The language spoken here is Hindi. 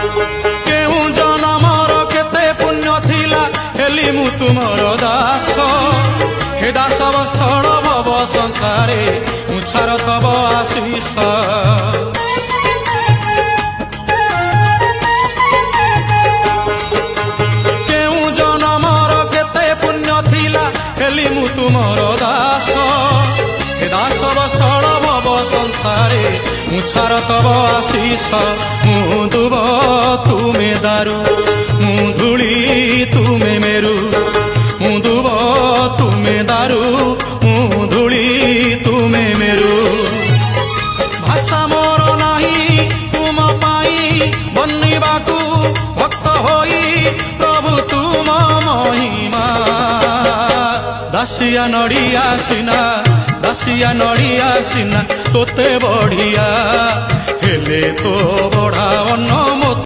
केउ जनमर केते पुण्य थिला हेली मु तुमर दास हे दास वत्सल भव संसारे मुछार तब आशीष केउ जनमर केते पुण्य थिला हेली मु तुमर दास हे दास वत्सल भव संसारे मुछार तब आशीष मु दुब तुमे दारू मु धूली तुमे मेरू मु दुब तुमे दारू मु धूली तुमे मेरू भाषा मोर नाही तुम पाई बनिबाकू भक्त होई प्रभु तुम महिमा दासिया नड़िया सिना तोते बढ़िया हेले तो बढ़ा